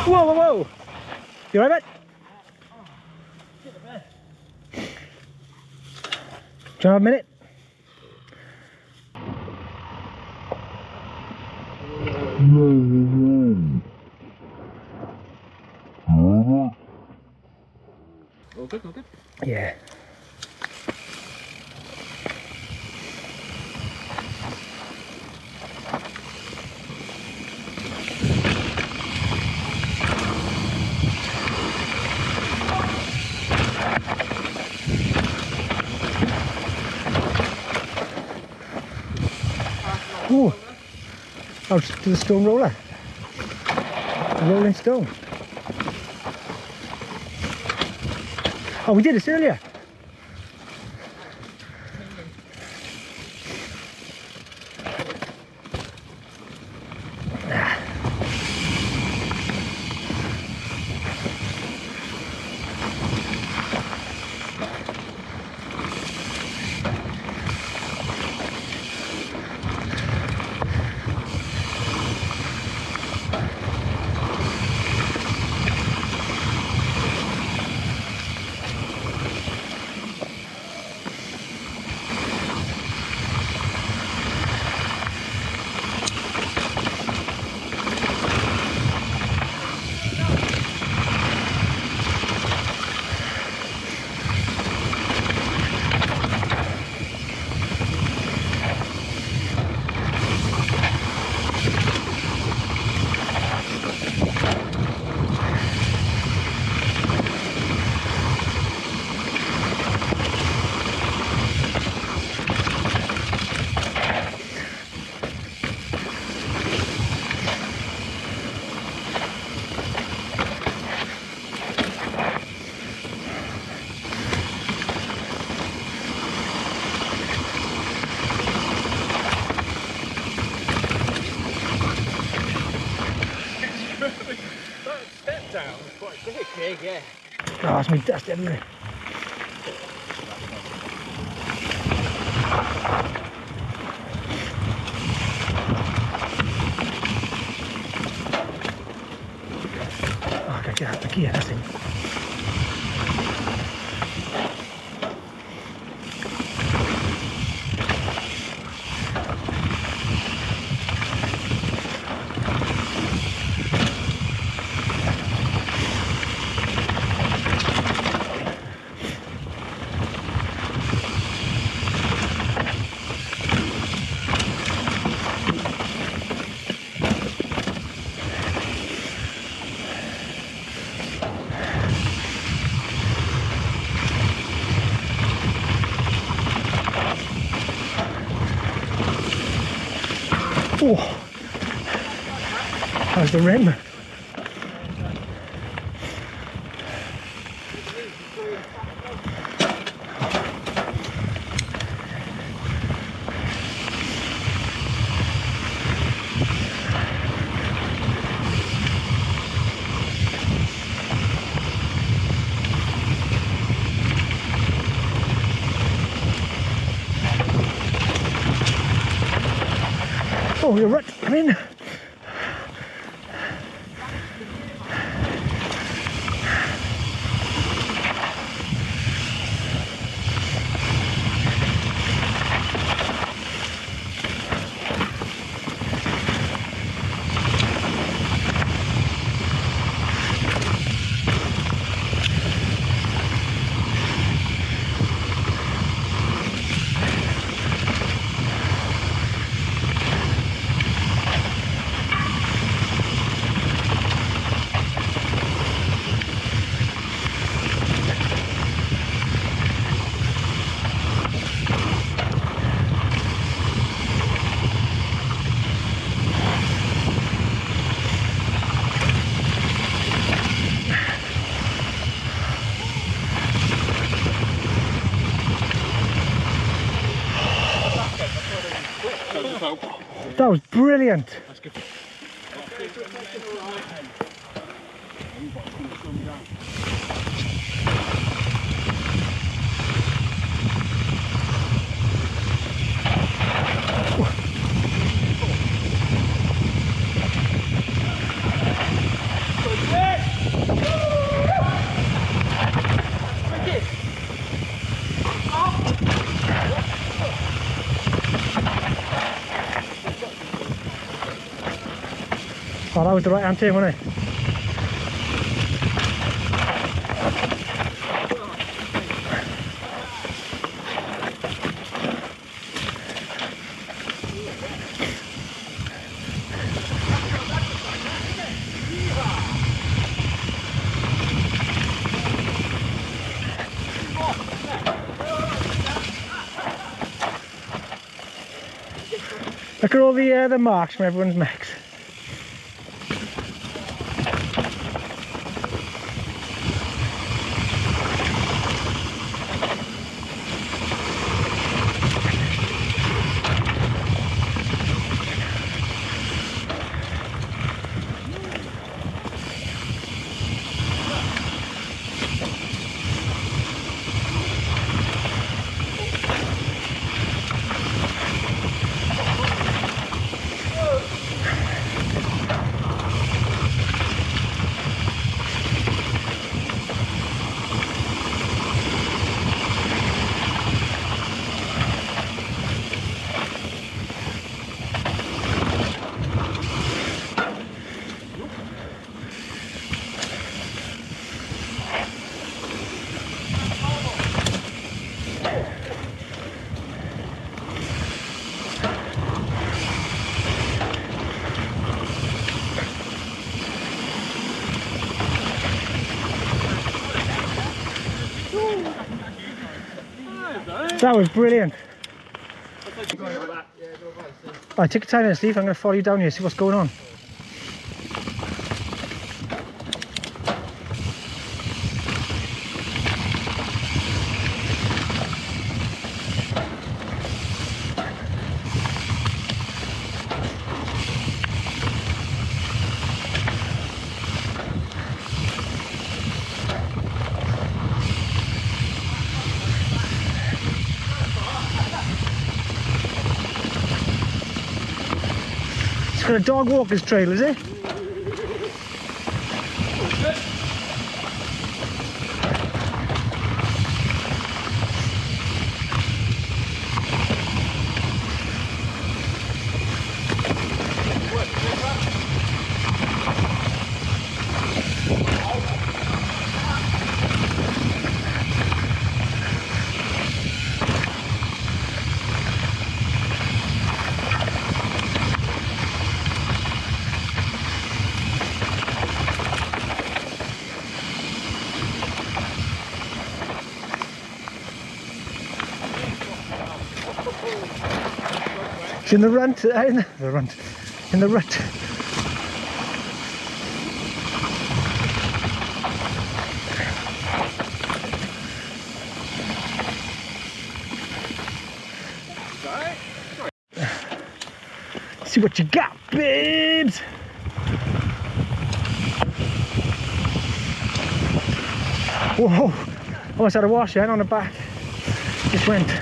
Whoa, whoa, whoa! You alright, mate? Do you have a minute? All good, all good. Yeah. Ooh. Out to the stone roller. The rolling stone. Oh, we did this earlier. Down was quite big, yeah. Oh, it's me dust everywhere. Oh, I gotta get out the gear, that's it. Oh, how's the rim? Oh, you're right, come in. That was brilliant. That's good. Oh, that was the right hand turn, wasn't it? Look at all the marks from everyone's mechs. That was brilliant. Right, take your time there, Steve. I'm going to follow you down here, see what's going on. It's got a dog walker's trail, is it? It's in the runt, in the rut. See what you got, babes. Whoa, almost had a wash then on the back. Just went.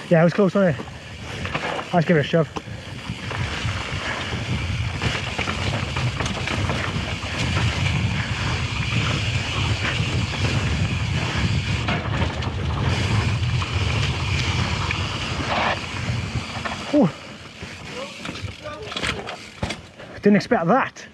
Yeah, it was close, wasn't it? Let's give it a shove. Ooh. Didn't expect that.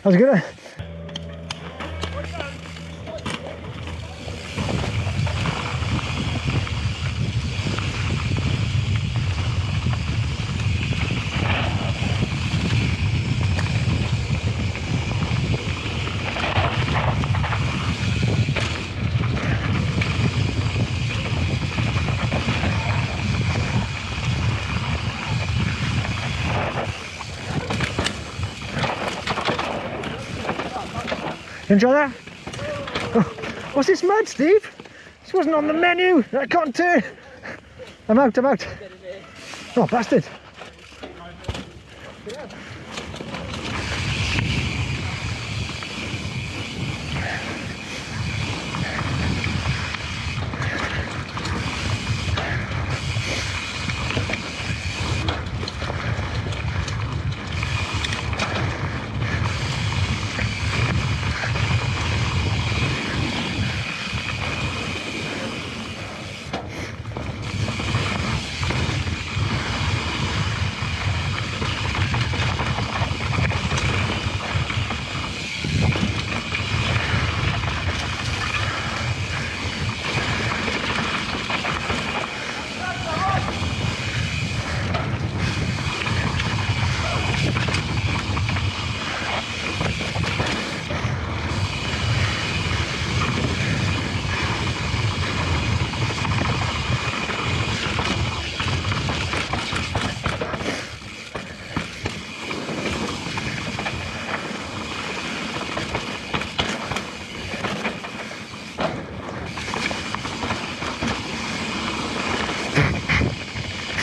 was gonna. Enjoy that? Oh, what's this mud, Steve? This wasn't on the menu. I can't turn. I'm out. Oh, bastard.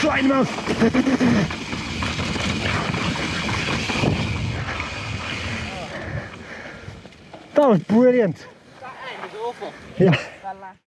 Right in the mouth. That was brilliant. That end was awful. Yeah.